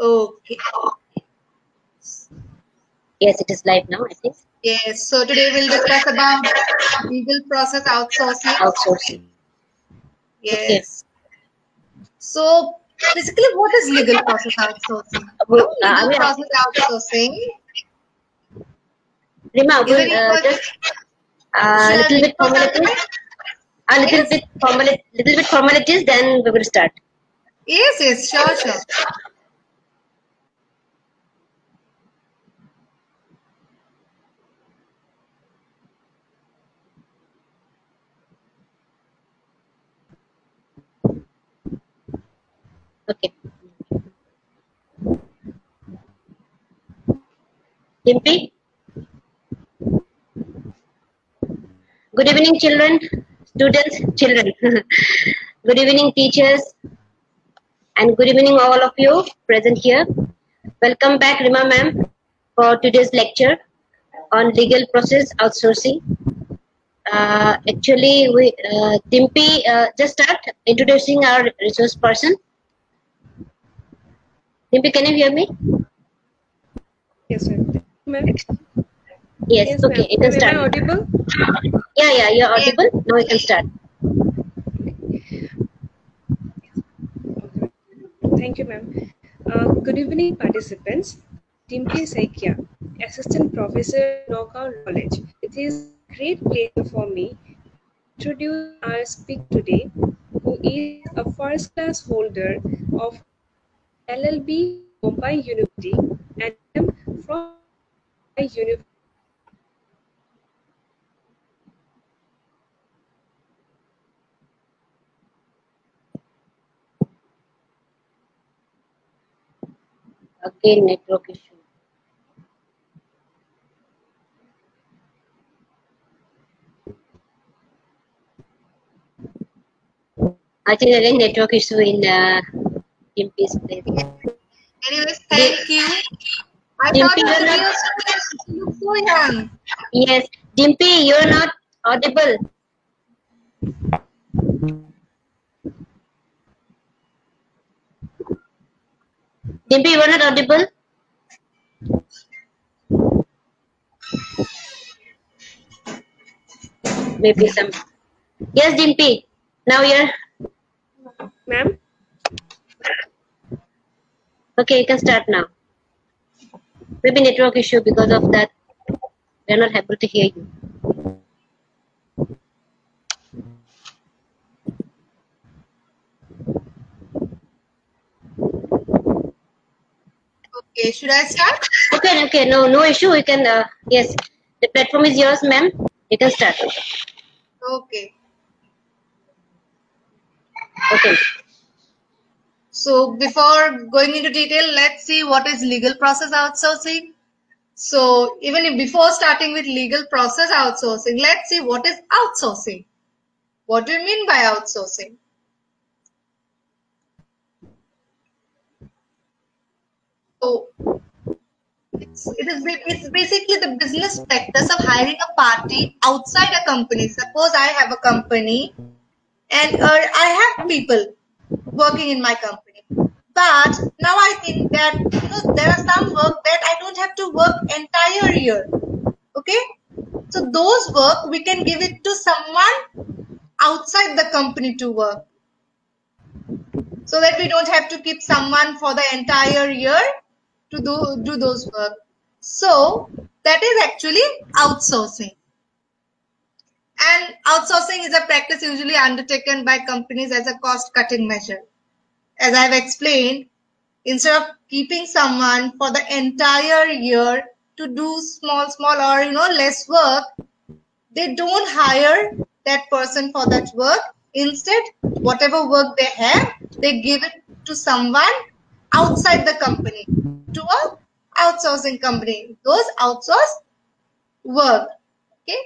Okay. Yes, it is live now, I think. Yes. So today we'll discuss about legal process outsourcing. Outsourcing. Yes. So basically, what is legal process outsourcing? Well, Legal process outsourcing. Rima, Is there any question? just little bit formalities. Little bit formalities. Then we will start. Yes, sure. Okay. Dimpy. Good evening, children, students, children. Good evening, teachers, and good evening, all of you present here. Welcome back, Rima ma'am, for today's lecture on legal process outsourcing. Actually, Dimpy, just start introducing our resource person. Dimpy, can you hear me? Yes, sir. Ma'am. Yes, okay, you can start. Am I audible? Yeah, you're audible. Now you can start. Thank you, ma'am. Good evening, participants. Dimpy Saikia, Assistant Professor, Knockout College. It is a great pleasure for me to introduce our speaker today, who is a first class holder of LLB Mumbai University and M from Mumbai University. Again, network issue. I think again network issue in Dimpy's place. Anyways, thank you. I thought you look so young. Yes, Dimpy, you're not audible. Dimpy, you are not audible. Maybe some. Yes, Dimpy. Now you're. Ma'am? Okay, you can start now. Maybe network issue, because of that we're not able to hear you. Okay, should I start? Okay, no issue. We can. Yes, the platform is yours, ma'am. You can start. Okay. Okay. So before going into detail, let's see what is legal process outsourcing. So even before starting with legal process outsourcing, let's see what is outsourcing. What do you mean by outsourcing? So it's basically the business practice of hiring a party outside a company. Suppose I have a company and I have people working in my company. But now I think that there are some work that I don't have to work entire year. Okay? So those work we can give it to someone outside the company to work. So that we don't have to keep someone for the entire year to do those work. So that is actually outsourcing. And outsourcing is a practice usually undertaken by companies as a cost-cutting measure. As I've explained, instead of keeping someone for the entire year to do small or less work, they don't hire that person for that work. Instead, whatever work they have, they give it to someone outside the company, to a outsourcing company. Those outsource work. Okay.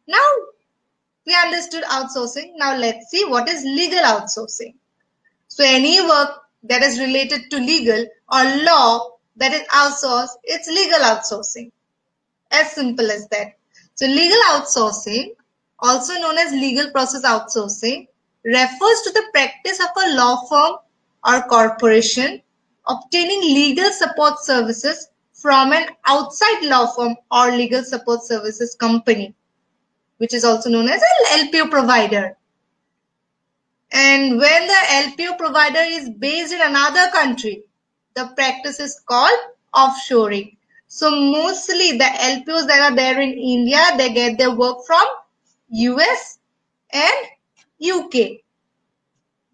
Now we understood outsourcing. Now let's see what is legal outsourcing. So any work that is related to legal or law that is outsourced, it's legal outsourcing. As simple as that. So legal outsourcing, also known as legal process outsourcing, refers to the practice of a law firm or corporation obtaining legal support services from an outside law firm or legal support services company, which is also known as an LPO provider. And when the LPO provider is based in another country, the practice is called offshoring. So mostly the LPOs that are there in India, they get their work from US and UK.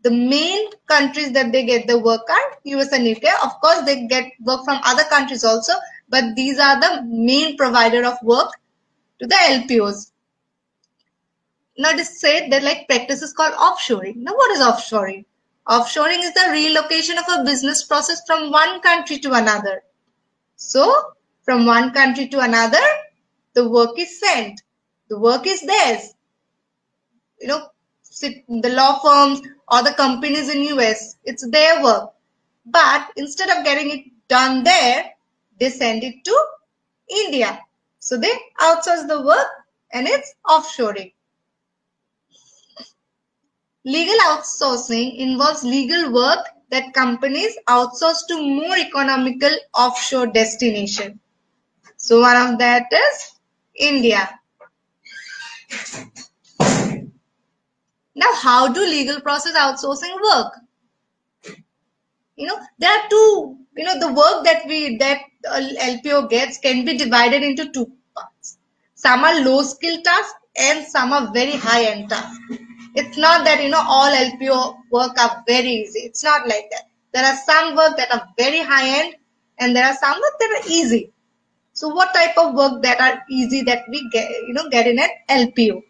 The main countries that they get the work are US and UK. Of course, they get work from other countries also, but these are the main provider of work to the LPOs. Now it is said that like practice is called offshoring. Now what is offshoring? Offshoring is the relocation of a business process from one country to another. So from one country to another, the work is sent. The work is theirs. You know, the law firms or the companies in US, it's their work. But instead of getting it done there, they send it to India. So they outsource the work and it's offshoring. Legal outsourcing involves legal work that companies outsource to more economical offshore destination. So one of that is India. Now, how do legal process outsourcing work? There are two, the work that LPO gets can be divided into two parts. Some are low skill tasks and some are very high end tasks. It's not that, all LPO work are very easy. It's not like that. There are some work that are very high end and there are some work that are easy. So what type of work that are easy that we get in an LPO?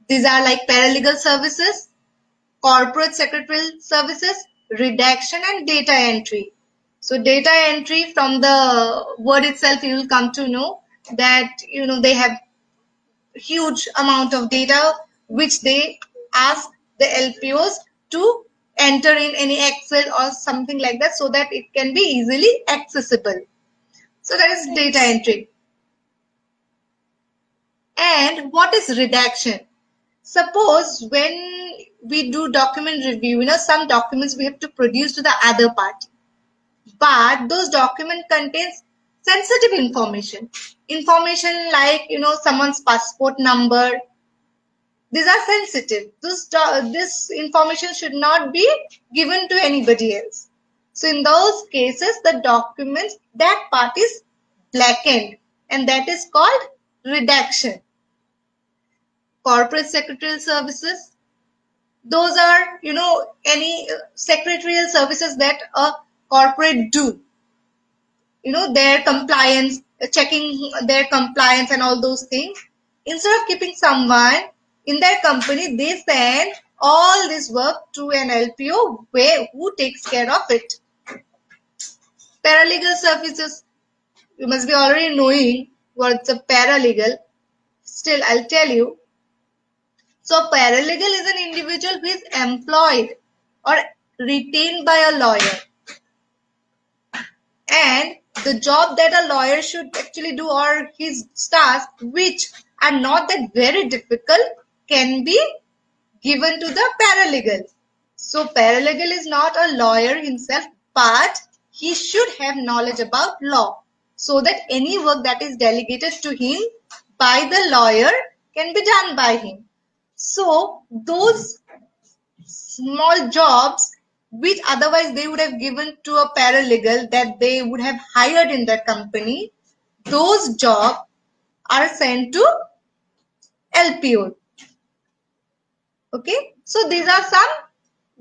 These are like paralegal services, corporate secretarial services, redaction and data entry. So data entry, from the word itself, you will come to know that, they have huge amount of data which they ask the LPOs to enter in any Excel or something like that so that it can be easily accessible. So that is data entry. And what is redaction? Suppose when we do document review, some documents we have to produce to the other party. But those documents contains sensitive information. Information like, someone's passport number. These are sensitive. This information should not be given to anybody else. So in those cases, the documents, that part is blackened, and that is called redaction. Corporate secretarial services, those are, any secretarial services that a corporate do. Their compliance, checking their compliance and all those things. Instead of keeping someone in their company, they send all this work to an LPO who takes care of it. Paralegal services, you must be already knowing what's a paralegal. Still, I'll tell you. So paralegal is an individual who is employed or retained by a lawyer. And the job that a lawyer should actually do, or his tasks, which are not that very difficult, can be given to the paralegal. So paralegal is not a lawyer himself, but he should have knowledge about law so that any work that is delegated to him by the lawyer can be done by him. So those small jobs which otherwise they would have given to a paralegal that they would have hired in their company, those jobs are sent to LPO. Okay, so these are some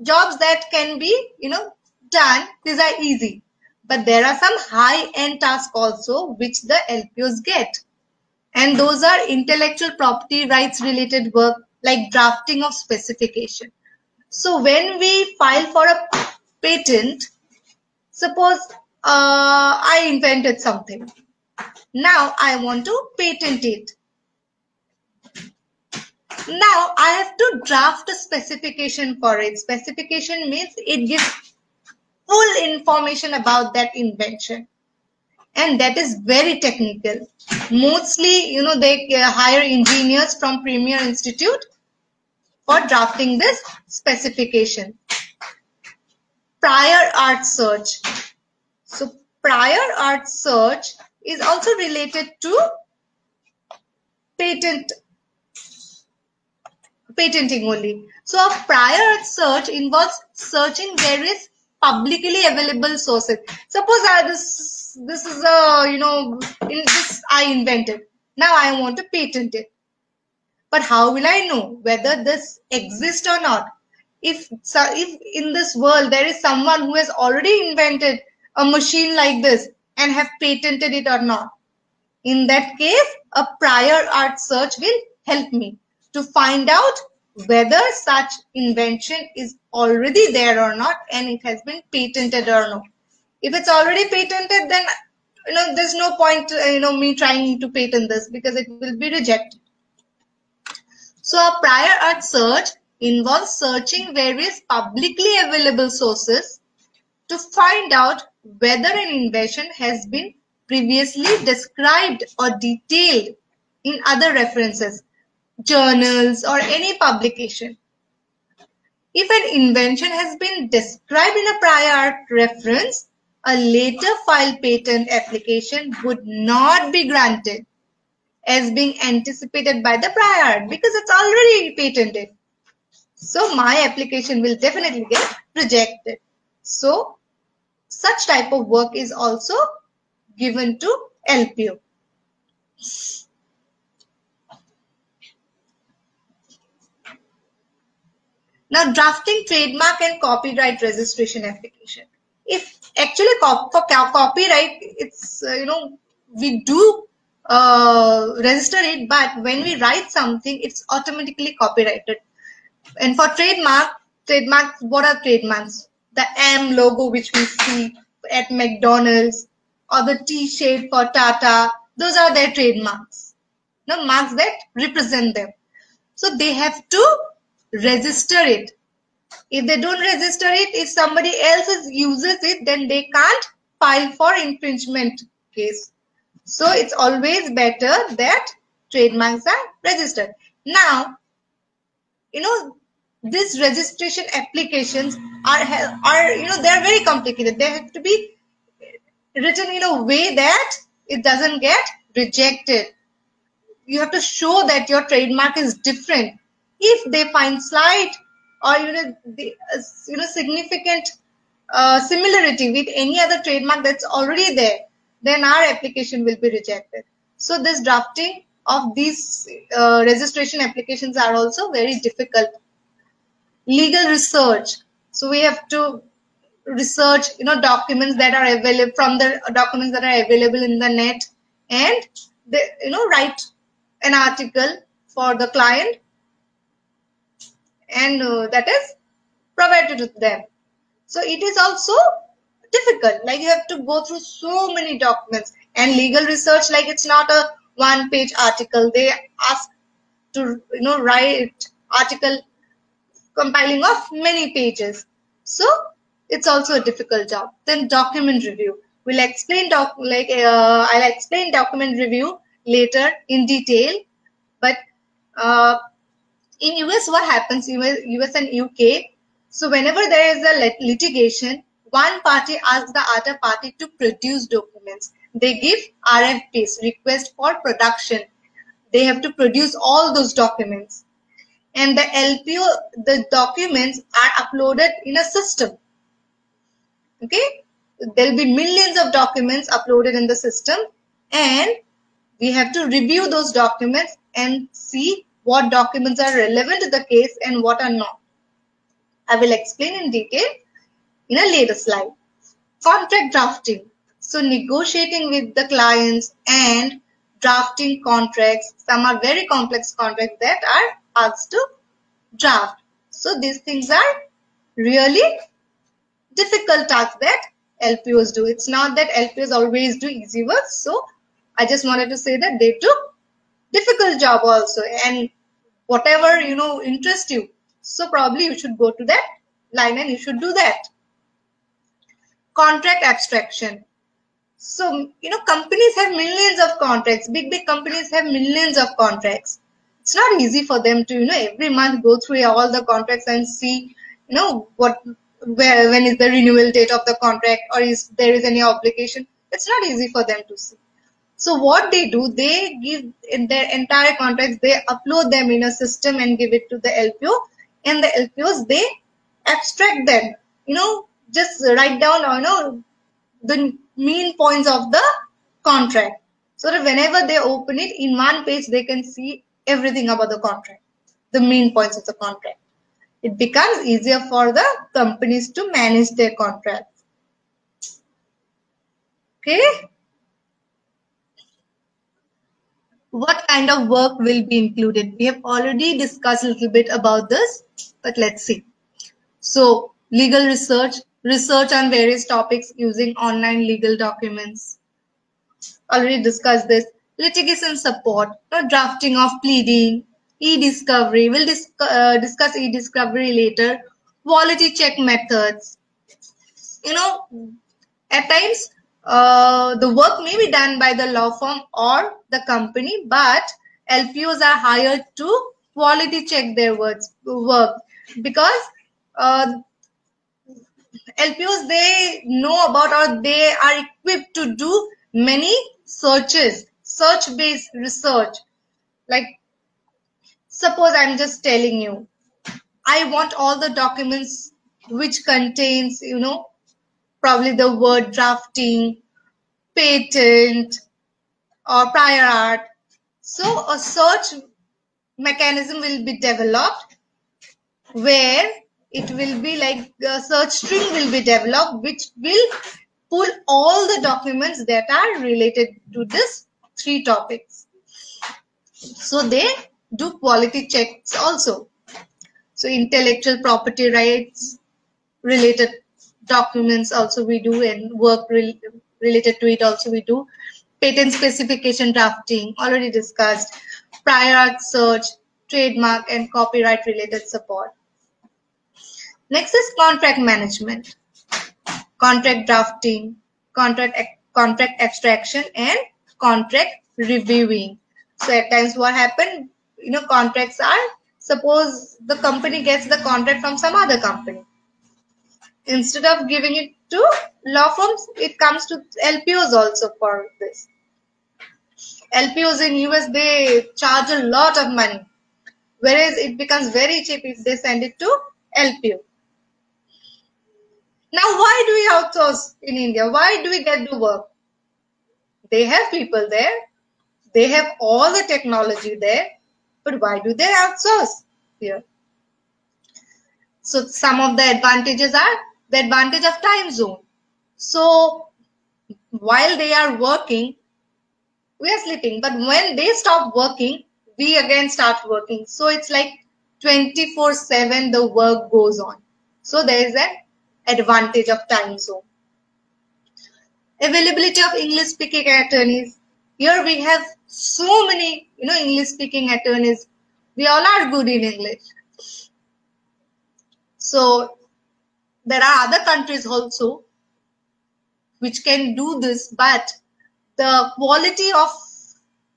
jobs that can be, done. These are easy, but there are some high-end tasks also which the LPOs get, and those are intellectual property rights related work like drafting of specification. So when we file for a patent, suppose I invented something. Now I want to patent it. Now I have to draft a specification for it. Specification means it gives full information about that invention. And that is very technical. Mostly, they hire engineers from Premier Institute for drafting this specification. Prior art search. So prior art search is also related to patenting only. So a prior art search involves searching various publicly available sources. Suppose this is a in this I invented. Now I want to patent it. But how will I know whether this exists or not? If in this world there is someone who has already invented a machine like this and have patented it or not, in that case, a prior art search will help me to find out whether such invention is already there or not and it has been patented or not. If it's already patented, then there's no point me trying to patent this because it will be rejected. So a prior art search involves searching various publicly available sources to find out whether an invention has been previously described or detailed in other references, journals, or any publication. If an invention has been described in a prior art reference, a later filed patent application would not be granted as being anticipated by the prior art because it's already patented. So my application will definitely get rejected. So such type of work is also given to LPO. Now, drafting trademark and copyright registration application. If actually for copyright, it's we do register it, but when we write something, it's automatically copyrighted. And for trademarks, what are trademarks? The M logo which we see at McDonald's or the T shape for Tata, those are their trademarks. Marks that represent them. So they have to register it. If they don't register it, if somebody else uses it, then they can't file for infringement case. So it's always better that trademarks are registered. Now, these registration applications are they're very complicated. They have to be written in a way that it doesn't get rejected. You have to show that your trademark is different. If they find slight or significant similarity with any other trademark that's already there, then our application will be rejected. So this drafting of these registration applications are also very difficult. Legal research. So we have to research, documents that are available from the documents that are available in the net, and write an article for the client, and that is provided to them. So it is also difficult. Like you have to go through so many documents, and legal research, like it's not a one-page article. They ask to write article compiling of many pages. So it's also a difficult job. Then document review. We'll explain I'll explain document review later in detail. But in US, what happens? US and UK. So whenever there is a litigation, one party asks the other party to produce documents. They give RFPs, request for production. They have to produce all those documents. And the LPO, the documents are uploaded in a system. Okay, there will be millions of documents uploaded in the system, and we have to review those documents and see what documents are relevant to the case and what are not. I will explain in detail in a later slide. Contract drafting. So negotiating with the clients and drafting contracts. Some are very complex contracts that are asked to draft. So these things are really difficult tasks that LPOs do. It's not that LPOs always do easy work. So I just wanted to say that they do difficult job also, and whatever interests you. So probably you should go to that line and you should do that. Contract abstraction. So companies have millions of contracts. Big companies have millions of contracts. It's not easy for them to every month go through all the contracts and see what when is the renewal date of the contract, or is there is any obligation. It's not easy for them to see. So what they do, they give in their entire contracts, they upload them in a system and give it to the LPO, and the LPOs, they abstract them, just write down, the main points of the contract, so that whenever they open it in one page, they can see everything about the contract, the main points of the contract. It becomes easier for the companies to manage their contracts. Okay. What kind of work will be included? We have already discussed a little bit about this, but let's see. So, legal research on various topics using online legal documents. Already discussed this. Litigation support, drafting of pleading, e-discovery. We'll discuss e-discovery later. Quality check methods. At times, the work may be done by the law firm or the company, but LPOs are hired to quality check their work, because LPOs, they know about, or they are equipped to do many search-based research. Like, suppose I'm just telling you, I want all the documents which contains, probably the word drafting, patent, or prior art. So a search mechanism will be developed, where it will be like a search string will be developed, which will pull all the documents that are related to this 3 topics. So they do quality checks also. So intellectual property rights related documents also we do, and work related to it also we do. Patent specification drafting, already discussed. Prior art search, trademark and copyright related support. Next is contract management, contract drafting, contract abstraction, and contract reviewing. So at times what happens, contracts are, suppose the company gets the contract from some other company. Instead of giving it to law firms, it comes to LPOs also for this. LPOs in US, they charge a lot of money, whereas it becomes very cheap if they send it to LPO. Now, why do we outsource in India? Why do we get the work? They have people there. They have all the technology there. But why do they outsource here? So some of the advantages are the advantage of time zone. So while they are working, we are sleeping. But when they stop working, we again start working. So it's like 24/7 the work goes on. So there is an advantage of time zone. Availability of English speaking attorneys. Here we have so many, English speaking attorneys. We all are good in English. So there are other countries also which can do this, but the quality of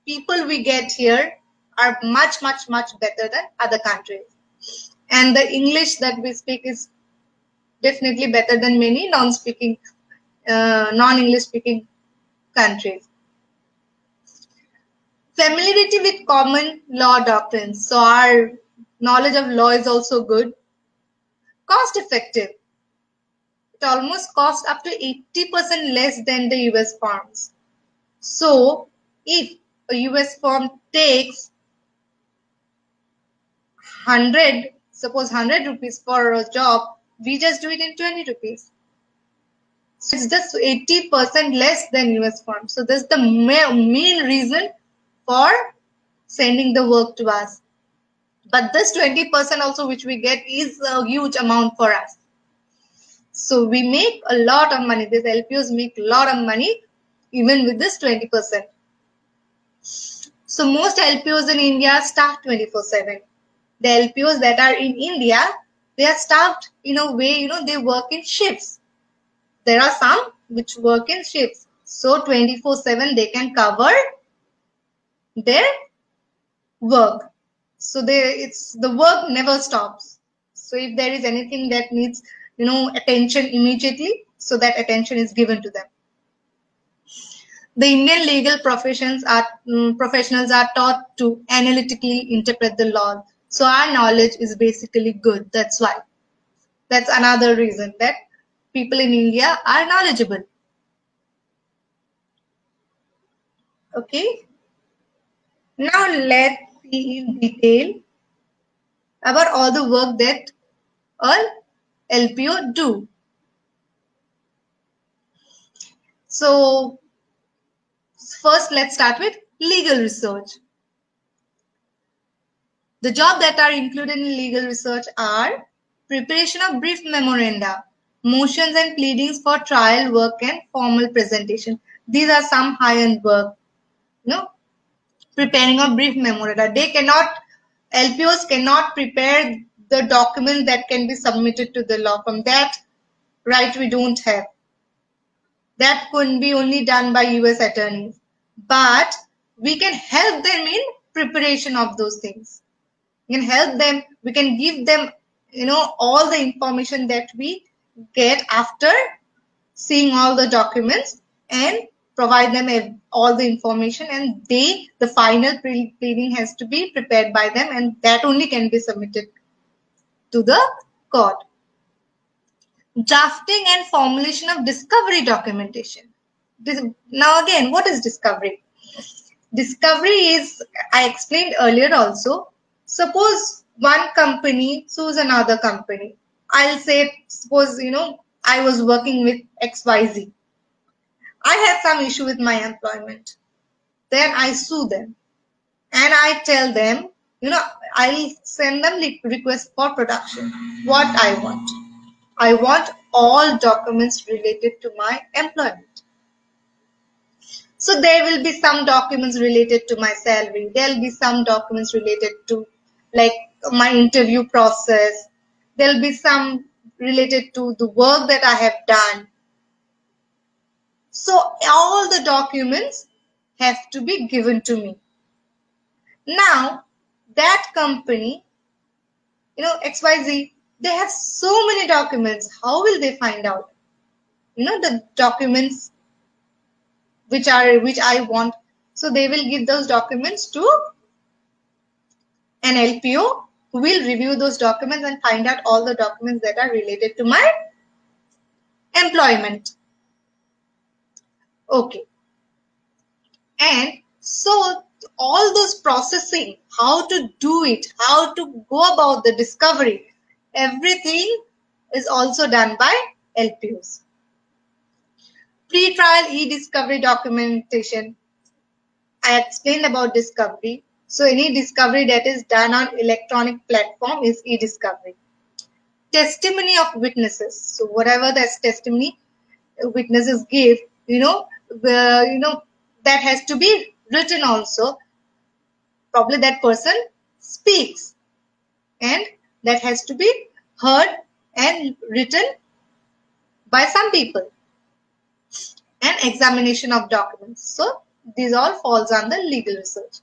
people we get here are much, much, much better than other countries. And the English that we speak is definitely better than many non-English speaking countries. Familiarity with common law doctrines. So our knowledge of law is also good. Cost effective. It almost costs up to 80% less than the US firms. So if a US firm takes 100 rupees for a job, we just do it in 20 rupees. So it's just 80% less than US firms. So that's the main reason for sending the work to us. But this 20% also which we get is a huge amount for us. So we make a lot of money. These LPOs make a lot of money even with this 20%. So most LPOs in India staff 24/7. The LPOs that are in India, they are staffed in a way, they work in shifts. There are some which work in shifts. So 24/7 they can cover their work. So the work never stops. So if there is anything that needs, attention immediately, so that attention is given to them. The Indian legal professionals are taught to analytically interpret the law. So our knowledge is basically good. That's why. That's another reason that people in India are knowledgeable. Okay. Now let's see in detail about all the work that all LPO do. So first, let's start with legal research. The jobs that are included in legal research are preparation of brief memoranda, motions and pleadings for trial work and formal presentation. These are some high-end work. Preparing a brief memoranda. LPOs cannot prepare the document that can be submitted to the law firm. That right we don't have. That could be only done by US attorneys. But we can help them in preparation of those things. We can help them, we can give them, all the information that we get after seeing all the documents and provide them all the information, and the final pleading has to be prepared by them, and that only can be submitted to the court. Drafting and formulation of discovery documentation. Now again, what is discovery? Discovery is, I explained earlier also, suppose one company sues another company. I'll say, suppose, I was working with XYZ. I had some issue with my employment. Then I sue them. And I tell them, I'll send them request for production. What I want. I want all documents related to my employment. So there will be some documents related to my salary. There will be some documents related to like my interview process. There will be some related to the work that I have done. So all the documents have to be given to me. Now that company, XYZ, they have so many documents. How will they find out? The documents which I want. So they will give those documents to an LPO who will review those documents and find out all the documents that are related to my employment. Okay. And so all those processing, how to do it, how to go about the discovery, everything is also done by LPOs. Pre-trial e-discovery documentation. I explained about discovery. So any discovery that is done on electronic platform is e-discovery. Testimony of witnesses. So whatever that testimony witnesses give, that has to be written also. Probably that person speaks, and that has to be heard and written by some people. And examination of documents. So these all falls under legal research.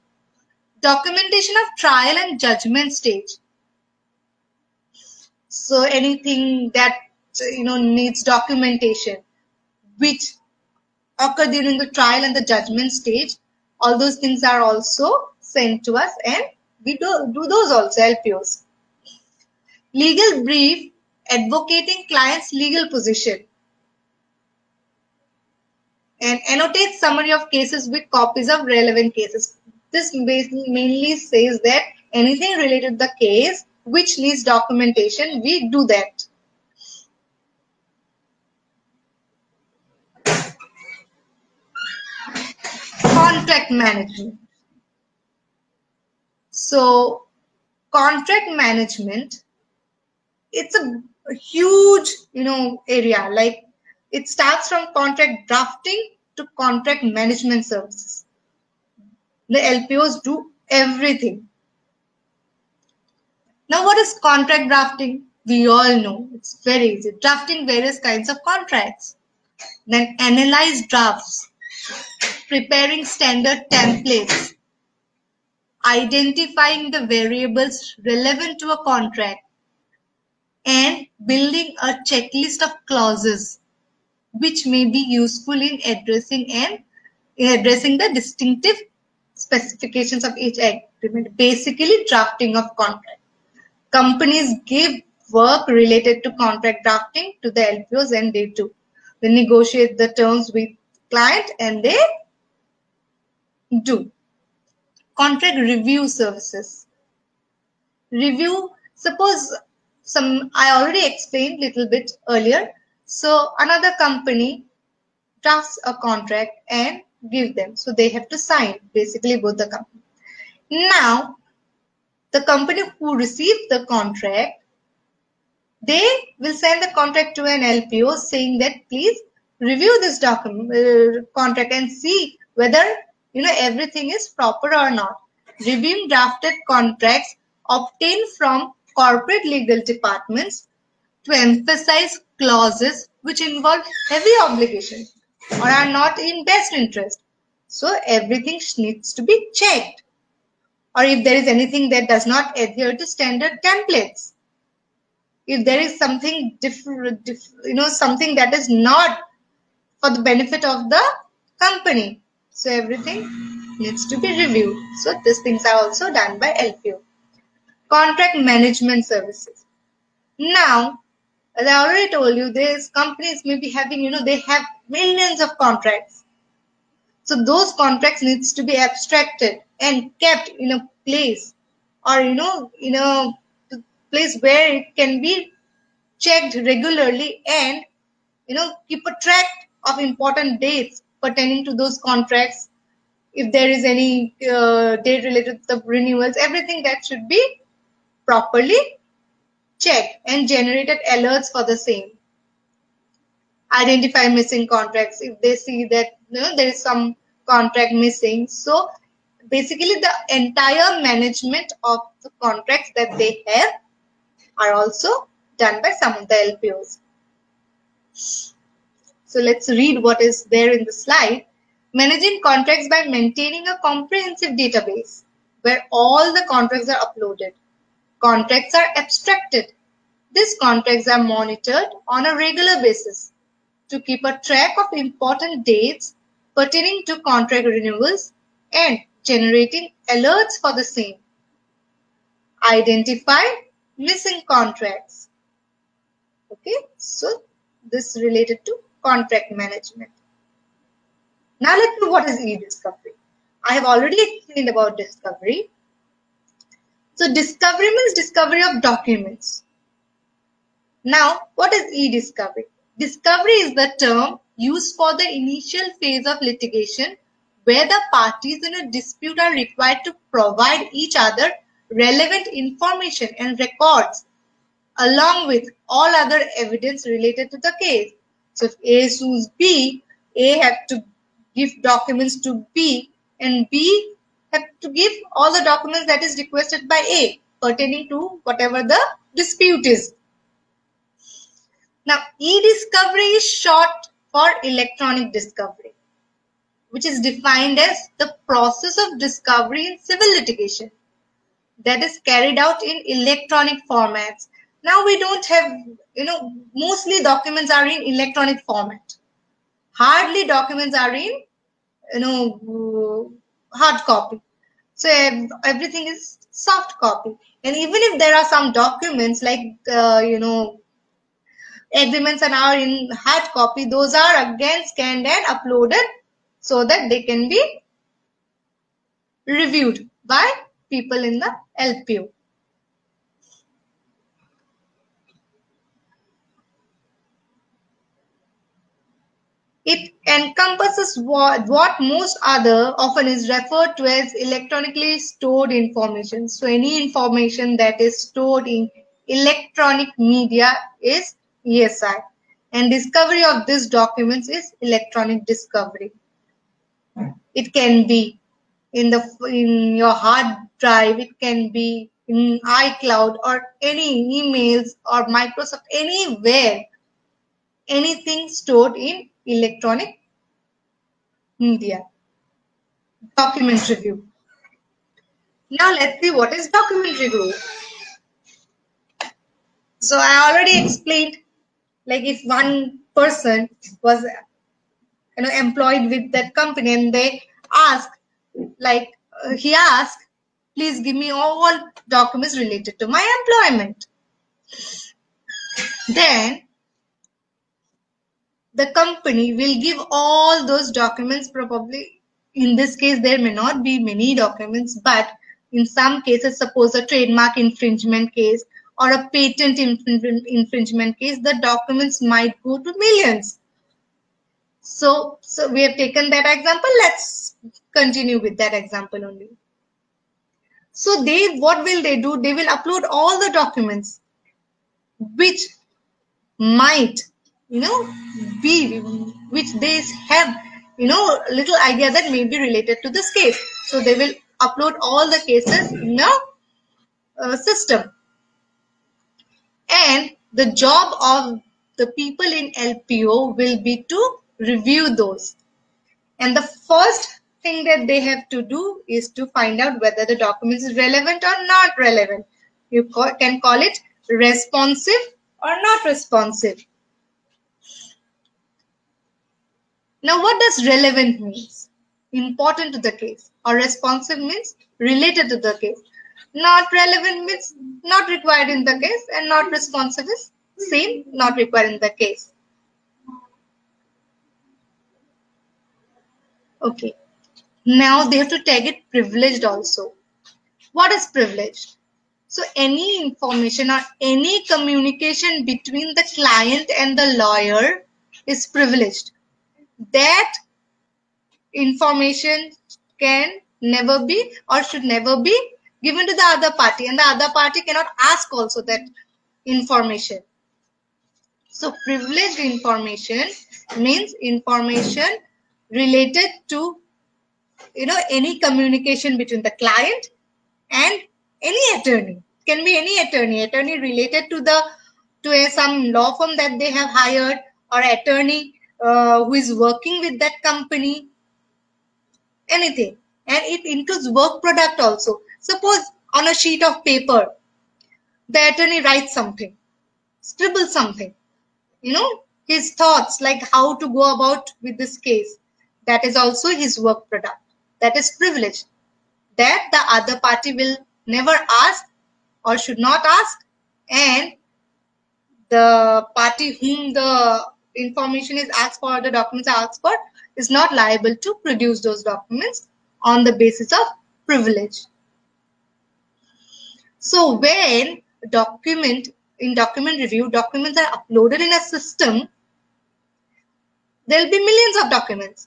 Documentation of trial and judgment stage. So anything that needs documentation which occur during the trial and the judgment stage, all those things are also sent to us, and we do those also, LPOs. Legal brief, advocating client's legal position. And annotate summary of cases with copies of relevant cases. This mainly says that anything related to the case which needs documentation, we do that. Contract management. So contract management, it's a huge area. Like it starts from contract drafting to contract management services. The LPOs do everything. Now what is contract drafting? We all know it's very easy. Drafting various kinds of contracts. Then analyze drafts. Preparing standard templates. Identifying the variables relevant to a contract. and building a checklist of clauses which may be useful in addressing the distinctive specifications of each agreement. Basically, drafting of contract. Companies give work related to contract drafting to the LPOs, and they do. They negotiate the terms with client, and they do. Contract review services. Review, suppose I already explained little bit earlier. So another company drafts a contract and give them. So they have to sign, basically both the company. Now, the company who received the contract, they will send the contract to an LPO saying that please review this document contract and see whether everything is proper or not. Reviewing drafted contracts obtained from corporate legal departments to emphasize clauses which involve heavy obligations or are not in best interest. So everything needs to be checked. Or if there is anything that does not adhere to standard templates. If there is something different, something that is not for the benefit of the company. So everything needs to be reviewed. So these things are also done by LPO. Contract management services. Now, as I already told you, these companies may be having, they have millions of contracts. So those contracts needs to be abstracted and kept in a place or, in a place where it can be checked regularly and, keep a track of important dates pertaining to those contracts. If there is any date related to the renewals, everything that should be properly checked and generated alerts for the same. Identify missing contracts if they see that there is some contract missing. So basically the entire management of the contracts that they have are also done by some of the LPOs. So let's read what is there in the slide. Managing contracts by maintaining a comprehensive database where all the contracts are uploaded. Contracts are abstracted. These contracts are monitored on a regular basis to keep a track of important dates pertaining to contract renewals and generating alerts for the same. Identify missing contracts. Okay, so this is related to contract management. Now let's see what is e-discovery. I have already explained about discovery. So discovery means discovery of documents. Now, what is e-discovery? Discovery is the term used for the initial phase of litigation where the parties in a dispute are required to provide each other relevant information and records along with all other evidence related to the case. So if A sues B, A have to give documents to B and B have to give all the documents that is requested by A pertaining to whatever the dispute is. Now, e-discovery is short for electronic discovery, which is defined as the process of discovery in civil litigation that is carried out in electronic formats. Now we don't have, mostly documents are in electronic format. Hardly documents are in, hard copy. So everything is soft copy. And even if there are some documents like, agreements and are in hard copy, those are again scanned and uploaded so that they can be reviewed by people in the LPO. It encompasses what most other often is referred to as electronically stored information. So any information that is stored in electronic media is ESI, and discovery of these documents is electronic discovery. It can be in your hard drive, it can be in iCloud or any emails or Microsoft, anywhere, anything stored in electronic media. Document review. Now let's see what is document review. So I already explained, like if one person was employed with that company and they ask, like he asked, please give me all documents related to my employment. Then the company will give all those documents. Probably in this case there may not be many documents, but in some cases, suppose a trademark infringement case or a patent infringement case, the documents might go to millions. So we have taken that example. Let's continue with that example only. So what will they do? They will upload all the documents which might, which they have, little idea that may be related to this case. So they will upload all the cases in a system. And the job of the people in LPO will be to review those. And the first thing that they have to do is to find out whether the document is relevant or not relevant. You can call it responsive or not responsive. Now, what does relevant means? Important to the case. Or responsive means related to the case. Not relevant means not required in the case, and not responsive is same, not required in the case. Okay. Now they have to tag it privileged also. What is privileged? So any information or any communication between the client and the lawyer is privileged. That information can never be or should never be given to the other party, and the other party cannot ask also that information. So privileged information means information related to any communication between the client and any attorney. Can be any attorney related to some law firm that they have hired, or attorney who is working with that company, anything. And it includes work product also. Suppose on a sheet of paper the attorney writes something, scribbles something, his thoughts, like how to go about with this case. That is also his work product. That is privilege, that the other party will never ask or should not ask, and the party whom the information is asked for, the documents are asked for, is not liable to produce those documents on the basis of privilege. So when in document review, documents are uploaded in a system, there will be millions of documents.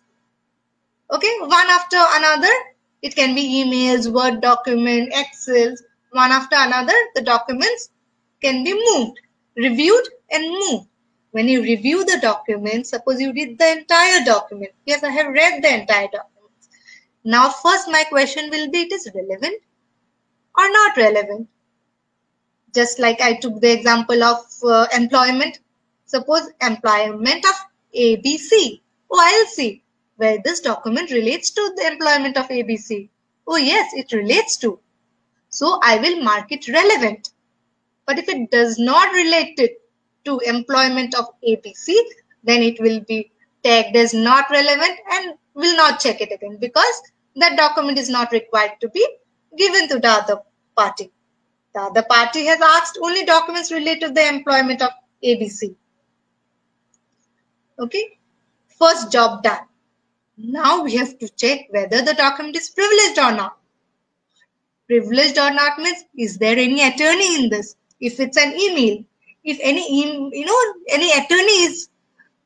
Okay, one after another. It can be emails, Word document, Excel, one after another. The documents can be moved, reviewed and moved. When you review the document, suppose you read the entire document. Yes, I have read the entire document. Now first my question will be, it is relevant or not relevant? Just like I took the example of employment. Suppose employment of ABC. Oh, I'll see where this document relates to the employment of ABC. Oh yes, it relates to. So I will mark it relevant. But if it does not relate it to employment of ABC, then it will be tagged as not relevant and will not check it again, because that document is not required to be given to the other party. The other party has asked only documents related to the employment of ABC. Okay, first job done. Now we have to check whether the document is privileged or not. Privileged or not means, is there any attorney in this? If it's an email, if any attorney is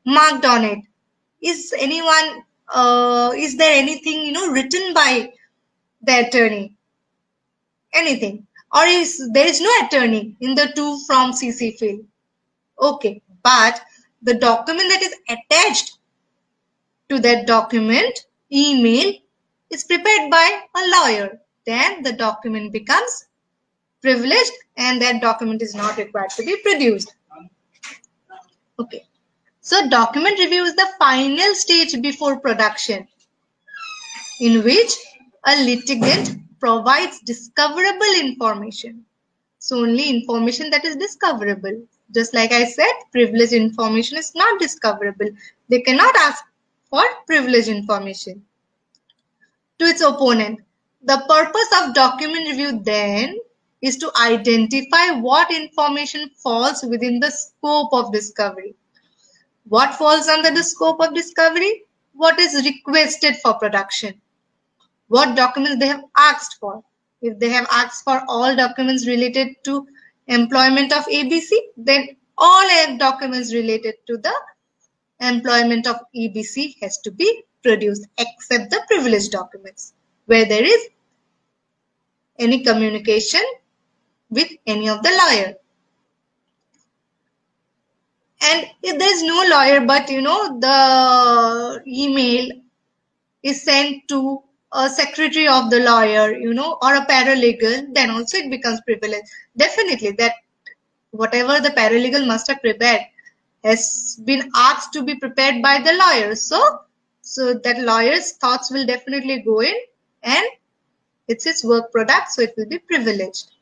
marked on it, is anyone, is there anything written by the attorney? Anything? Or there is no attorney in the to from CC field? Okay, but the document that is attached to that document, email, is prepared by a lawyer. Then the document becomes privileged and that document is not required to be produced. Okay. So document review is the final stage before production, in which a litigant provides discoverable information. So only information that is discoverable. Just like I said, privileged information is not discoverable. They cannot ask for privileged information. To its opponent, the purpose of document review then is to identify what information falls within the scope of discovery. What falls under the scope of discovery? What is requested for production? What documents they have asked for. If they have asked for all documents related to employment of ABC, then all documents related to the employment of ABC has to be produced except the privileged documents where there is any communication with any of the lawyer. And if there is no lawyer, but the email is sent to a secretary of the lawyer, or a paralegal, then also it becomes privileged. Definitely that whatever the paralegal must have prepared has been asked to be prepared by the lawyer. So that lawyer's thoughts will definitely go in, and it's his work product, so it will be privileged.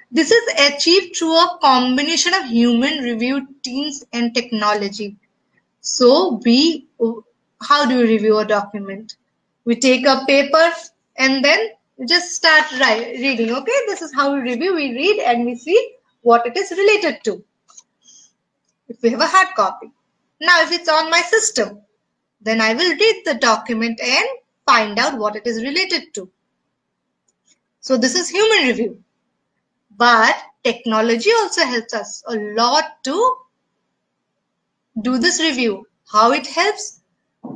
This is achieved through a combination of human review teams and technology. So how do we review a document? We take a paper and then just start reading. Okay, this is how we review. We read and we see what it is related to. If we have a hard copy. Now, if it's on my system, then I will read the document and find out what it is related to. So this is human review. But technology also helps us a lot to do this review. How it helps?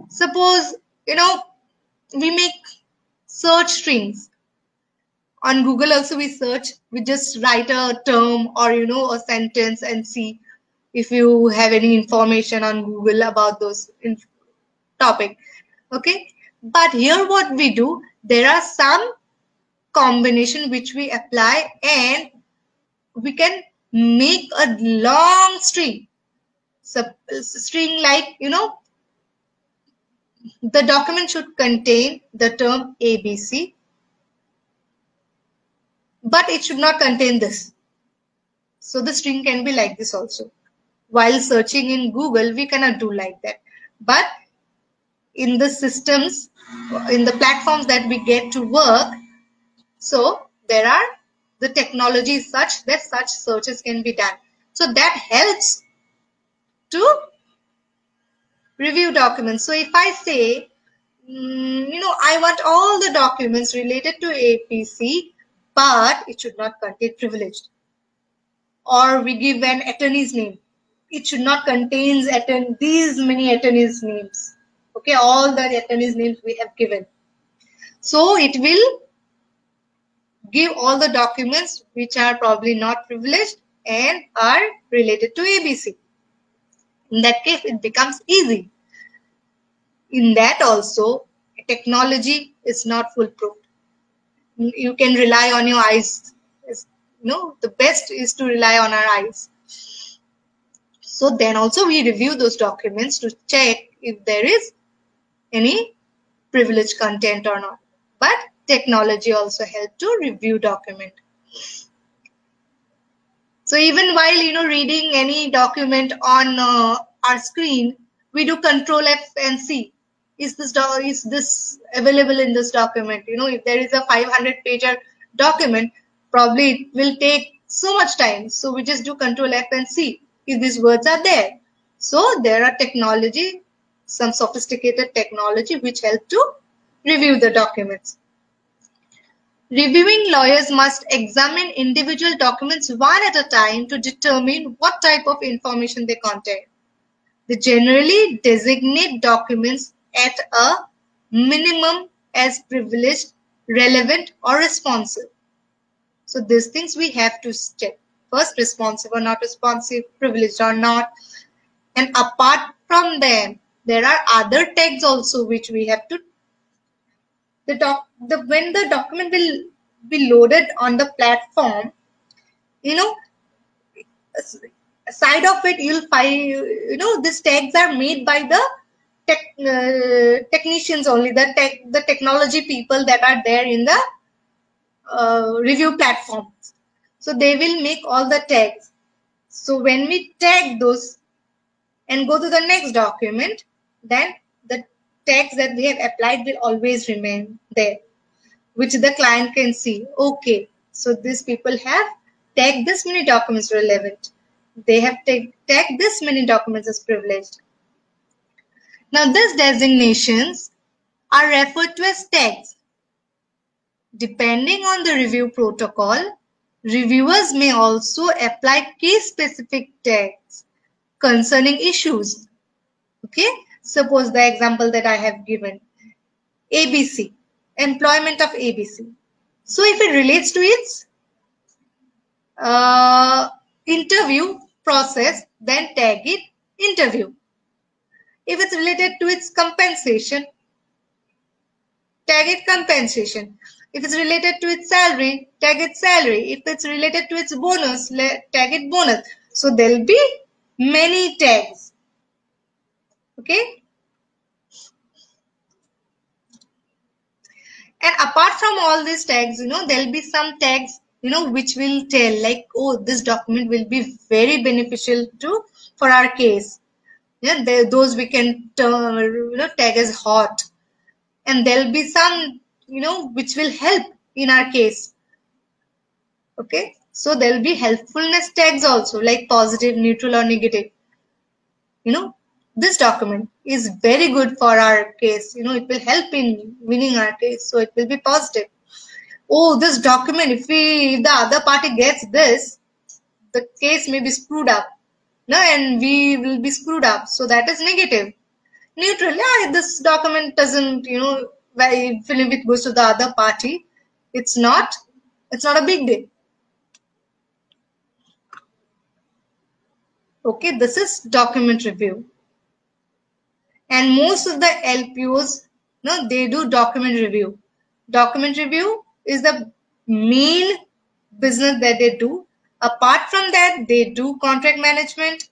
Suppose, we make search strings. On Google also we search, we just write a term or, a sentence and see if you have any information on Google about those topic. Okay. But here what we do, there are some combination which we apply and we can make a long string. String like, the document should contain the term ABC, but it should not contain this. So the string can be like this also. While searching in Google, we cannot do like that. But in the systems, in the platforms that we get to work, so there are the technology is such that such searches can be done. So that helps to review documents. So if I say, I want all the documents related to APC, but it should not contain privileged. Or we give an attorney's name. It should not contain these many attorneys' names. Okay, all the attorneys' names we have given. So it will give all the documents which are probably not privileged and are related to ABC. In that case, it becomes easy. In that also, technology is not foolproof. You can rely on your eyes. The best is to rely on our eyes. So then also we review those documents to check if there is any privileged content or not. But technology also helps to review document. So even while reading any document on our screen, we do Control F and C. Is this available in this document? If there is a 500-page document, probably it will take so much time. So we just do Control F and C if these words are there. So there are technology, some sophisticated technology which help to review the documents. Reviewing lawyers must examine individual documents one at a time to determine what type of information they contain. They generally designate documents at a minimum as privileged, relevant, or responsive. So these things we have to check. First, responsive or not responsive, privileged or not. And apart from them, there are other tags also which we have to. When the document will be loaded on the platform, side of it you'll find these tags are made by the technicians only, the technology people that are there in the review platforms. So they will make all the tags. So when we tag those and go to the next document, then the tags that we have applied will always remain there, which the client can see. Okay, so these people have tagged this many documents relevant. They have tagged this many documents as privileged. Now these designations are referred to as tags. Depending on the review protocol, reviewers may also apply case-specific tags concerning issues. Okay, suppose the example that I have given, ABC, employment of ABC. So if it relates to its interview process, then tag it interview. If it's related to its compensation, tag it compensation. If it's related to its salary, tag it salary. If it's related to its bonus, tag it bonus. So there'll be many tags. Okay. And apart from all these tags, there'll be some tags, which will tell like, oh, this document will be very beneficial for our case. Yeah, those we can tag as hot. And there'll be some, which will help in our case. Okay. So there'll be helpfulness tags also, like positive, neutral, or negative. This document is very good for our case. It will help in winning our case. So it will be positive. Oh, this document, if the other party gets this, the case may be screwed up. No, and we will be screwed up. So that is negative. Neutral, yeah, this document doesn't, even if it goes to the other party, it's not a big deal. Okay, this is document review. And most of the LPOs, they do document review. Document review is the main business that they do. Apart from that, they do contract management,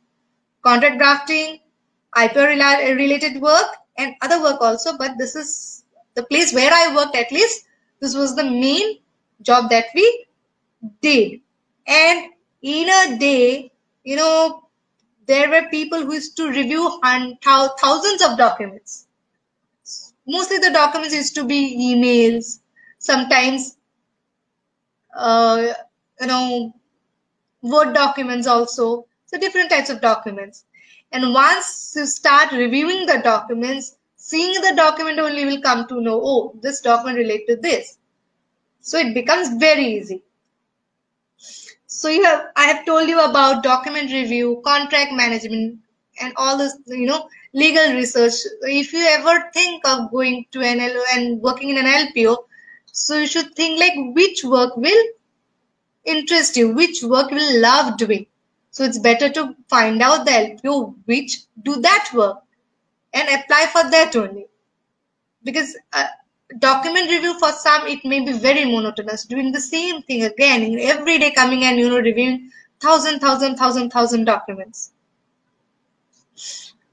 contract drafting, IPO related work, and other work also. But this is the place where I worked, at least. This was the main job that we did. And in a day, there were people who used to review thousands of documents. Mostly the documents used to be emails, sometimes, Word documents also. So different types of documents. And once you start reviewing the documents, seeing the document only will come to know, oh, this document relates to this. So it becomes very easy. So I have told you about document review, contract management, and all this, legal research. If you ever think of going to an LO and working in an LPO, so you should think like which work will interest you, which work you will love doing. So it's better to find out the LPO which do that work and apply for that only. Because document review for some, it may be very monotonous, doing the same thing again, every day coming and, reviewing thousand documents.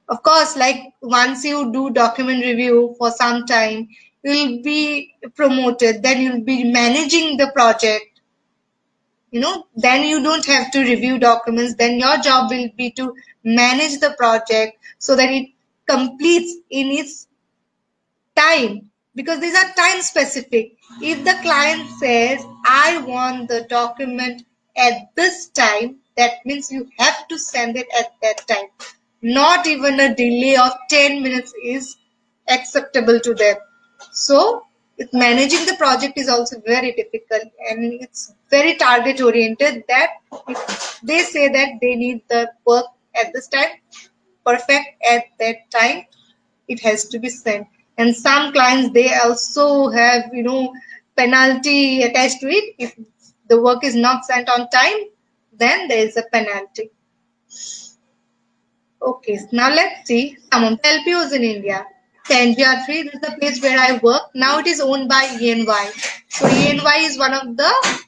Of course, like once you do document review for some time, you'll be promoted, then you'll be managing the project. Then you don't have to review documents. Then your job will be to manage the project so that it completes in its time, because these are time specific. If the client says, I want the document at this time, that means you have to send it at that time. Not even a delay of 10 minutes is acceptable to them. So managing the project is also very difficult, and it's very target oriented, that if they say that they need the work at this time, perfect at that time, it has to be sent. And some clients, they also have, penalty attached to it. If the work is not sent on time, then there is a penalty. Okay, now let's see some of the LPOs in India. NGR3 is the place where I work. Now it is owned by EY. So EY is one of the,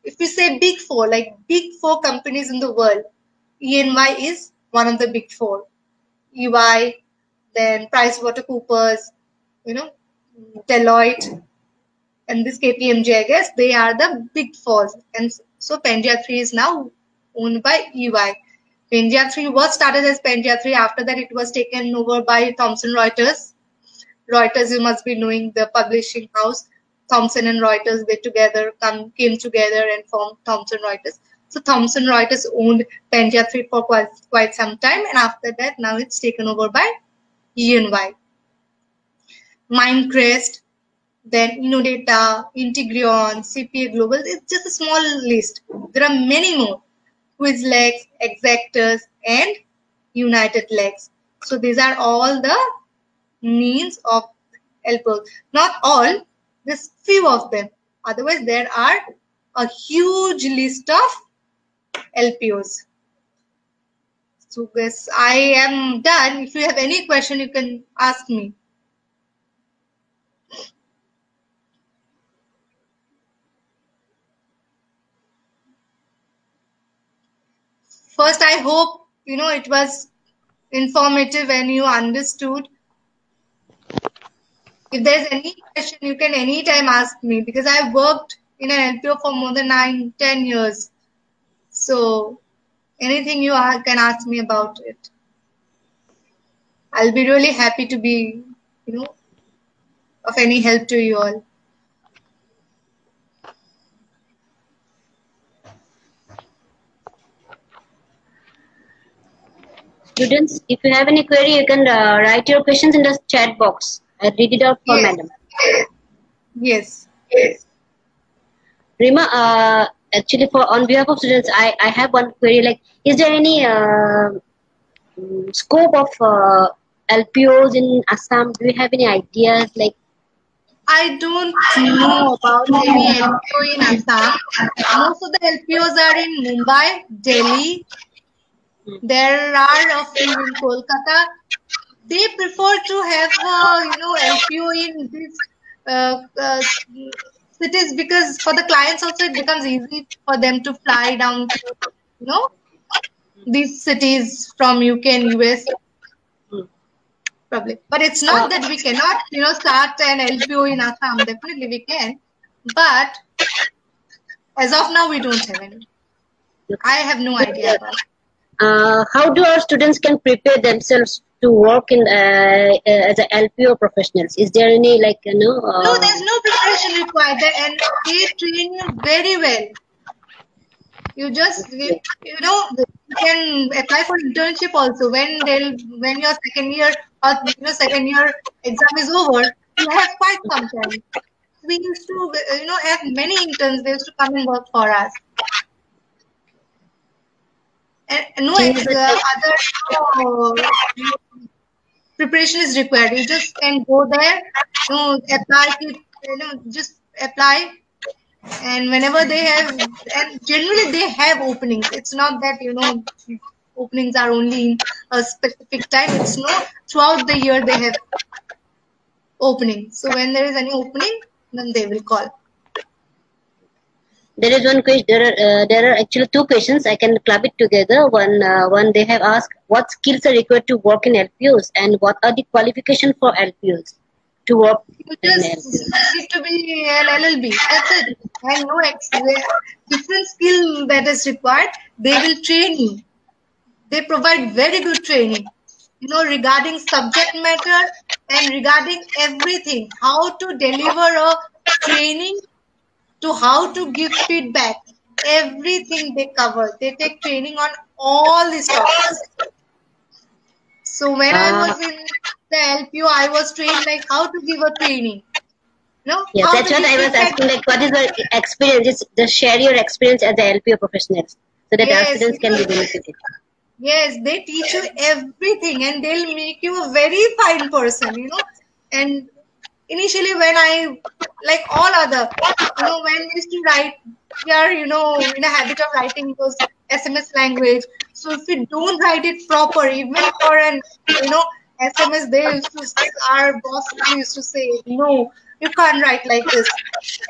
if we say big four, like big four companies in the world, EY is one of the big four. EY, then PricewaterhouseCoopers, Deloitte, and this KPMG, I guess, they are the big fours. And so Pangea 3 is now owned by EY. Pangea 3 was started as Pangea 3. After that, it was taken over by Thomson Reuters. Reuters, you must be knowing, the publishing house. Thomson and Reuters, they came together and formed Thomson Reuters. So Thomson Reuters owned Pangea 3 for quite some time, and after that, now it's taken over by EY. Mindcrest, then Innodata, Integrion, CPA Global. It's just a small list. There are many more. Quizlex, Exactus, and United Lex. So these are all the means of LPOs. Not all, there's few of them. Otherwise, there are a huge list of LPOs. So guys, I am done. If you have any question, you can ask me. First, I hope it was informative and you understood. If there's any question, you can anytime ask me, because I've worked in an LPO for more than 9-10 years. So anything you can ask me about it. I'll be really happy to be, of any help to you all. Students, if you have any query, you can write your questions in the chat box. I'll read it out for Yes. madam. Yes. Rima, actually, on behalf of students, I have one query. Like, is there any scope of LPOs in Assam? Do you have any ideas? Like, I don't know about any LPO in Assam. Most of the LPOs are in Mumbai, Delhi. There are a few in Kolkata. They prefer to have, LPO in these cities, because for the clients also it becomes easy for them to fly down to, these cities from UK and US. Probably. But it's not that we cannot, start an LPO in Assam. Definitely we can. But as of now, we don't have any. I have no idea about it. how do our students can prepare themselves to work in as a LPO professionals? Is there any No, there's no preparation required, and they train you very well. You just, you can apply for internship also when your second year or second year exam is over. You have quite some time. We used to, have many interns. They used to come and work for us. And no other preparation is required. You just can go there, apply to, just apply, and whenever they have, and generally they have openings. It's not that openings are only in a specific time. It's throughout the year they have openings. So when there is any opening, then they will call. There is one question. There are actually two questions. I can club it together. One they have asked, what skills are required to work in LPOs, and what are the qualifications for LPOs to work You in just LPOs? need to be an LLB. That's it. And no different skill that is required. They will train you. They provide very good training, regarding subject matter and regarding everything. How to deliver a training, to how to give feedback. Everything they cover. They take training on all these topics. So when I was in the LPO, I was trained like how to give a training. Yeah, how that's to what give I was feedback. asking. Like, what is your experience? Just share your experience as a LPO professionals, so that our Yes, students can be benefited. Yes, they teach you everything, and they'll make you a very fine person, And initially when I, like all other, when we used to write, we are, in a habit of writing those SMS language. So if we don't write it proper, even for an, SMS, our boss used to say, no, you can't write like this.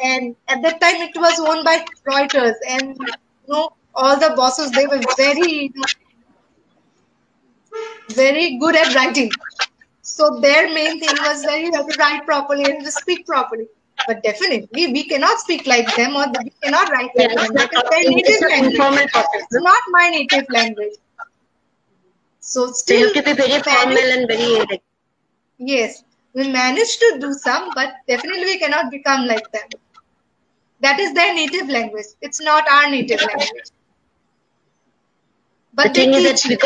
And at that time it was owned by Reuters, and, all the bosses, they were very, very good at writing. So their main thing was that you have to write properly and to speak properly. But definitely, we cannot speak like them or we cannot write Yeah, like it's them. not That is their it's native not language. informal process, It's no? not my native language. So So you have still, to be very we formal manage, and very like, yes, we manage to do some, but definitely we cannot become like them. That is their native language. It's not our native language. the But they thing is that teach you.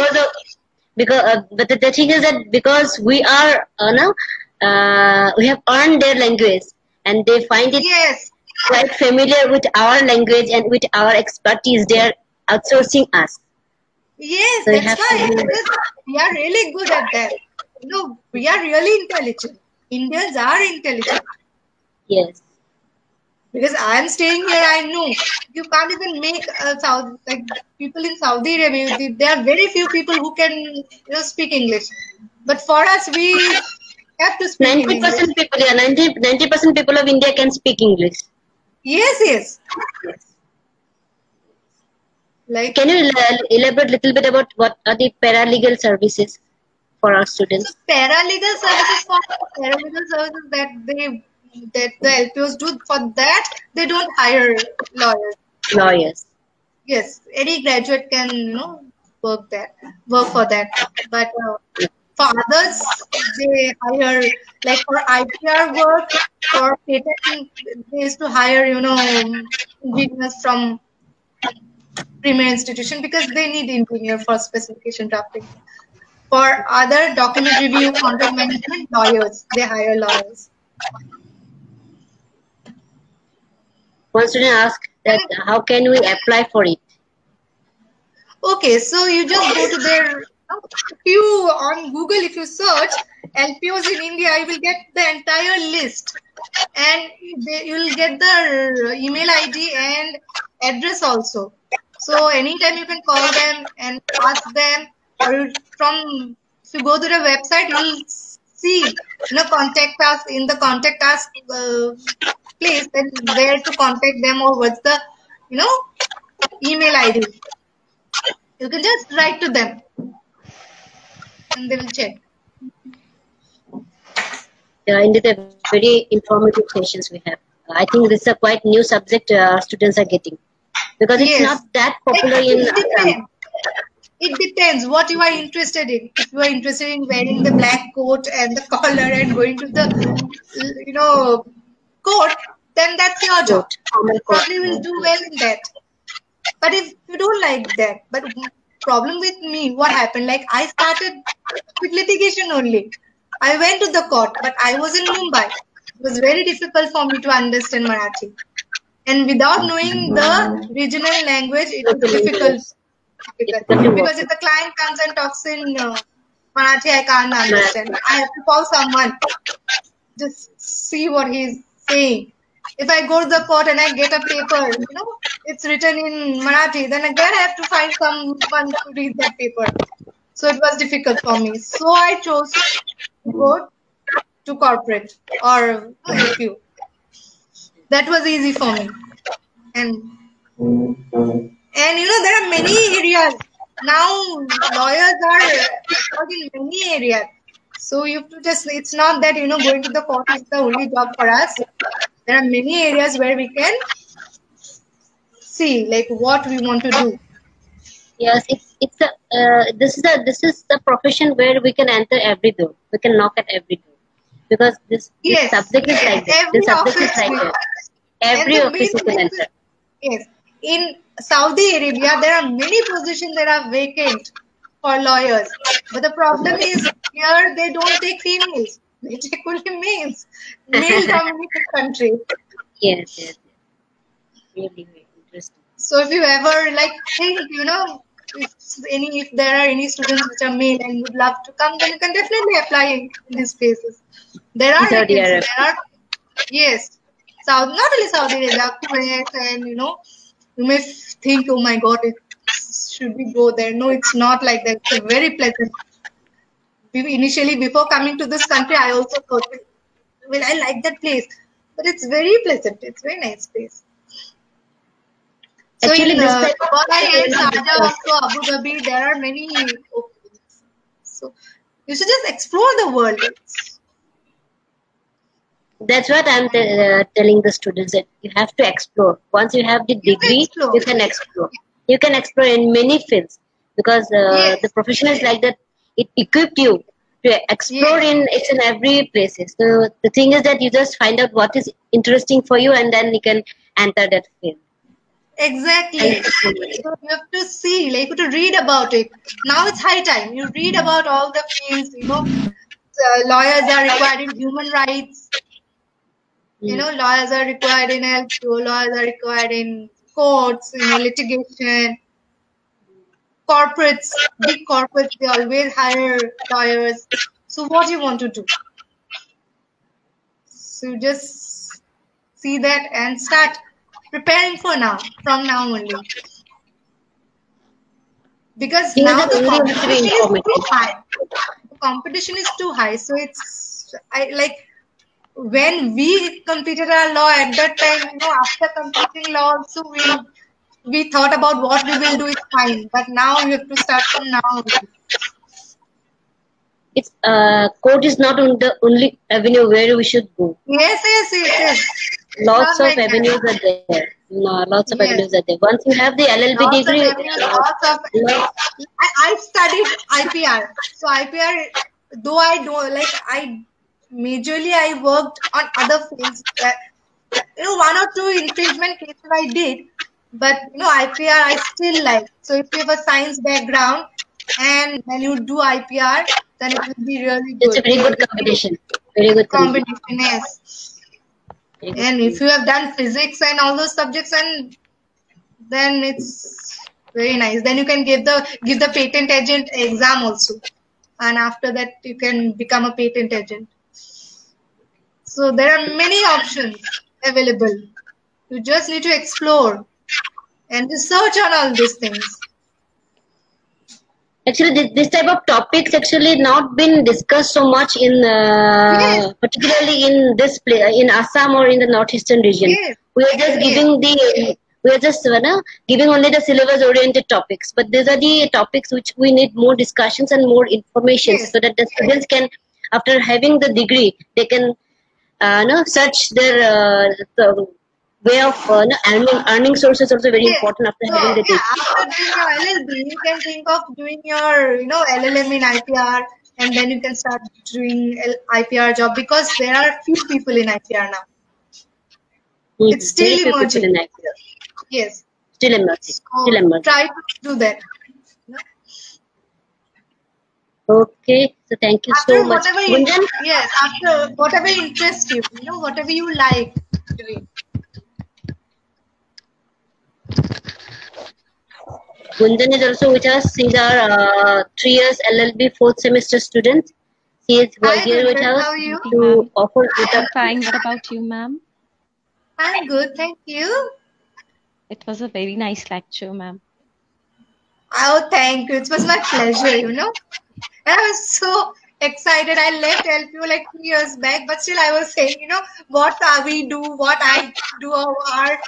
but the thing is that because we are now we have earned their language and they find it Yes, quite familiar with our language and with our expertise. They are outsourcing us. yes, So you that's have to why. be, Because we are really good at that. We are really intelligent. Indians are intelligent. yes. Because I am staying here, I know you can't even make like people in Saudi Arabia. There are very few people who can speak English. But for us, we have to speak in English. 90% people, yeah, 90% people of India can speak English. Yes, yes. Yes. Like Can you elaborate a little bit about what are the paralegal services for our so, students? paralegal services for paralegal services that the LPOs do. For that, they don't hire lawyers. Lawyers. Yes, any graduate can work for that. But for others, they hire like for IPR work or patent, they used to hire engineers from premier institution because they need engineer for specification drafting. For other document review, contract management, lawyers, they hire lawyers. One student asked that how can we apply for it? Okay, so you just go to their, if you on Google, if you search LPOs in India, you will get the entire list and you'll get the email ID and address also. So anytime you can call them and ask them, or if you go to the website, you'll see, contact us in the contact us place, then where to contact them or what's the, email ID. You can just write to them and they will check. Yeah, indeed, they're very informative sessions we have. I think this is a quite new subject students are getting because it's Yes. not that Like, popular in it depends. It depends what you are interested in. If you are interested in wearing the black coat and the collar and going to the, court, then that's your job. common You court. probably will do well in that. But if you don't like that, but problem with me, what happened? Like I started with litigation only. I went to the court, but I was in Mumbai. It was very difficult for me to understand Marathi. And without knowing the regional language, it was difficult. Difficult to work Because if the client comes and talks in Marathi, I can't understand. I have to call someone, just see what he's saying. If I go to the court and I get a paper, it's written in Marathi, then again I have to find someone to read that paper. So it was difficult for me. So I chose to go to corporate or LPU. That was easy for me. And there are many areas. Now lawyers are expert in many areas. So you have to it's not that, going to the court is the only job for us. There are many areas where we can see like what we want to do. Yes, it's a this is the profession where we can enter every door. We can knock at every door because this Yes, subject is like this. every This subject is office like will. this. Every And the office main you can thing enter. is, in Saudi Arabia, there are many positions that are vacant for lawyers. But the problem is here they don't take females. They take only males. Male-dominated country. Yes, yes, yes. Really, really interesting. So if you ever think, if there are any students which are male and would love to come, then you can definitely apply in these places. There are Saudi vacancies. Arabia. There are, yes, not only Saudi Arabia, Kuwait, and you may think, oh my God, should we go there? No, it's not like that. It's a very pleasant. Initially, before coming to this country, I also thought, well, I like that place, but it's very pleasant. It's a very nice place. So Actually, in this type of Dubai, Sharjah, also Abu Dhabi, there are many openings. So you should just explore the world. That's what I'm telling the students, that you have to explore. Once you have the You can degree, explore. you can explore. You can explore in many fields, because Yes. the profession is like that. It equipped you to explore Yes. in each and every places. So the thing is that you just find out what is interesting for you, and then you can enter that field. Exactly. So you have to see, like, you have to read about it. Now it's high time. You read about all the fields, lawyers are required in human rights, lawyers are required in LTO, lawyers are required in courts, litigation, corporates, big corporates, they always hire lawyers. So what do you want to do? So you just see that and start preparing from now only. Because Thing is now that the only you have to be competition is too informative. high. The competition is too high. So when we completed our law at that time, after completing law also we thought about what we will do is fine. But now you have to start from now only. It's court is not on the only avenue where we should go. Yes. Lots Not of like that. avenues are there. Lots of Yes. avenues are there. Once you have the LLB Lots of degree, avenues, lots of. I studied IPR. So IPR, though I majorly I worked on other fields. One or two infringement cases I did, but IPR I still like. So if you have a science background and when you do IPR, then it will be really it's a good. very good combination. Very good combination. Combination, yes. Very good And if combination. you have done physics and all those subjects, and then it's very nice. Then you can give the patent agent exam also, and after that you can become a patent agent. So there are many options available. You just need to explore and research on all these things. Actually, this type of topics actually not been discussed so much in Yes, particularly in this in Assam or in the northeastern region. yes, We are just yes, giving only the syllabus oriented topics, but these are the topics which we need more discussions and more information, yes, so that the students can, after having the degree, they can search their way of earning sources also very yes. important after So having the yeah, degree. after doing your LLB, you can think of doing your LLM in IPR, and then you can start doing IPR job because there are few people in IPR now. It's Very still few people emerging. in IPL. Yes. Still emerging. Still So emerging. try to do that. Okay, so thank you so After much. whatever Gunjan? yes, after whatever interests you, whatever you like doing. Gunjan is also with us. She's our 3 years LLB 4th semester student. She is Hi, here with Gunjan. us How are you? Good evening, to ma'am. offer I'm fine. What about you, ma'am? I'm good, thank you. It was a very nice lecture, ma'am. Oh, thank you. It was my pleasure. And I was so excited. I left LPO like 2 years back, but still I was saying, what we do, what I do, or our,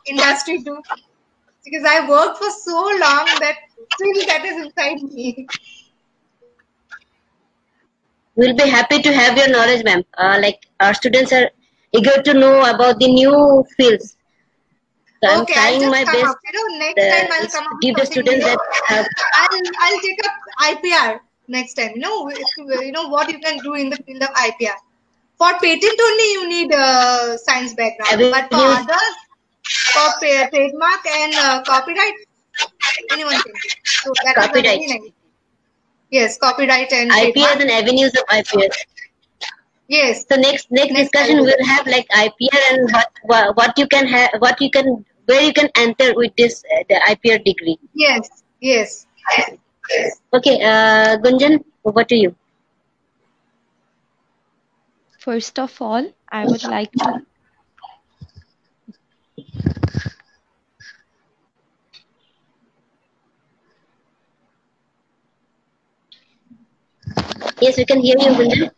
industry do. Because I worked for so long that still that is inside me. We'll be happy to have your knowledge, ma'am. Like our students are eager to know about the new fields. So I'm Okay, I'll trying just my come best up. Next time I'll just come up to with give the something students new. that have. I'll take up IPR next time. What you can do in the field of IPR. For patent only you need a science background, but for Avenues. others, for trademark and copyright, anyone can do. So that is a very Copyright. nice. Yes, copyright and IPS trademark. and avenues of IPS. Yes. So next discussion I'll do we'll have like IPR and what you can have, where you can enter with this the IPR degree. Yes. Okay, Gunjan, over to you. First of all, I would like to Yes, we can hear you, Gunjan.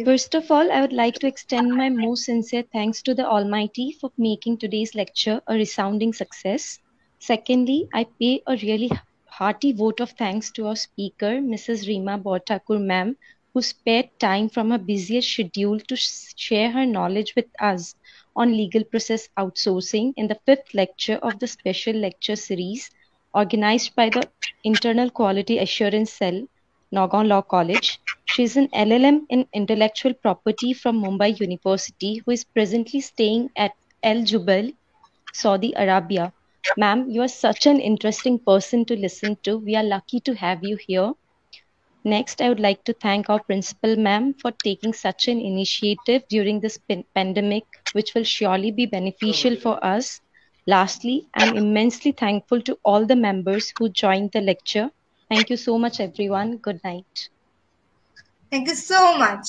First of all, I would like to extend my most sincere thanks to the Almighty for making today's lecture a resounding success. Secondly, I pay a really hearty vote of thanks to our speaker, Mrs. Rima Borthakur ma'am, who spared time from her busiest schedule to share her knowledge with us on legal process outsourcing in the fifth lecture of the special lecture series organized by the Internal Quality Assurance Cell, Nagaon Law College. She is an LLM in intellectual property from Mumbai University who is presently staying at Al Jubail, Saudi Arabia. Ma'am, you are such an interesting person to listen to. We are lucky to have you here. Next, I would like to thank our principal, ma'am, for taking such an initiative during this pandemic, which will surely be beneficial for us. Lastly, I'm immensely thankful to all the members who joined the lecture. Thank you so much, everyone. Good night. Thank you so much.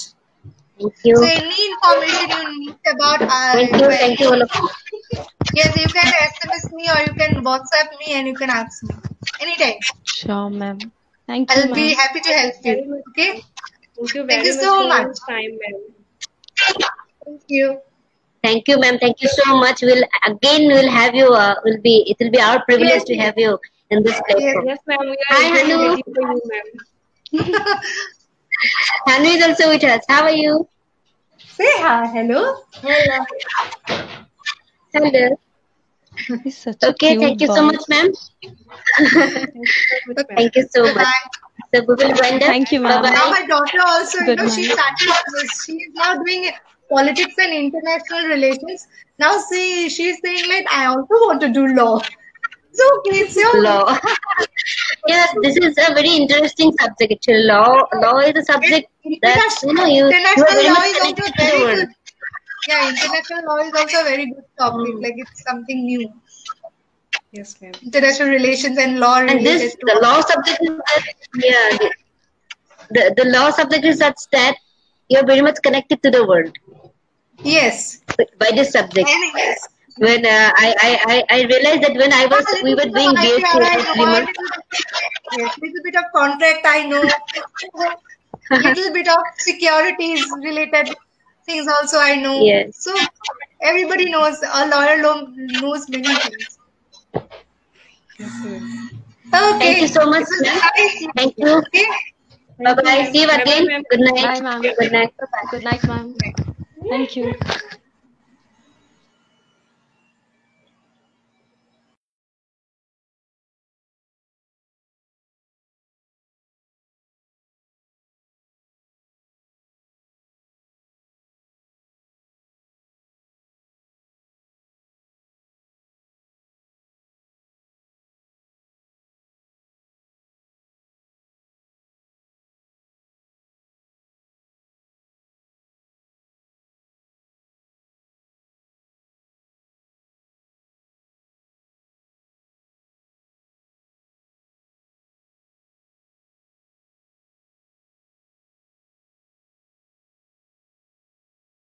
Thank you. So any information you need about Thank you all of you. yes, you can SMS me or you can WhatsApp me and you can ask me anytime. Sure, ma'am. Thank you, I'll be ma'am. happy to help Very you. much. Okay? Thank you Thank very you much so for your much. time, ma'am. Thank you. Thank you, ma'am. Thank you so much. We'll have you. It will be our privilege Yes, to yes. have you in this platform. Yes, ma'am. We are Hi, eagerly Hanu. waiting for you, ma'am. Hanu is also with us. How are you? Say hi. Hello. Hello. Hello. He's such a Okay, cute thank you boy. so much, ma'am. Thank you so much, ma'am. Thank you so much. Bye-bye. So we will wind up. Thank you, ma'am. Now Bye-bye. my daughter also, Good she night. started, she is now doing politics and international relations. Now she's saying like, I also want to do law. So it's your, Law. Yeah, this is a very interesting subject. Actually, law is a subject that you are international very law much is also connected to the very world. good. Yeah, international law is also a very good topic. Like it's something new. Yes, ma'am. International relations and law And related this, to the law subject is that, yeah, the law subject is such that you're very much connected to the world yes. by this subject. And yes. When I realized that when we were doing BSc last 3 months. Yes, little bit of contract I know. Little bit of securities related things also I know. Yes. So everybody knows, a lawyer knows many things. Yes, ma'am. Okay. Thank you so much, It was ma'am. nice. Thank you. Okay. Bye bye. See you Bye-bye, again. ma'am. Good night. Bye, ma'am. Good night. Good night, ma'am. Thank you.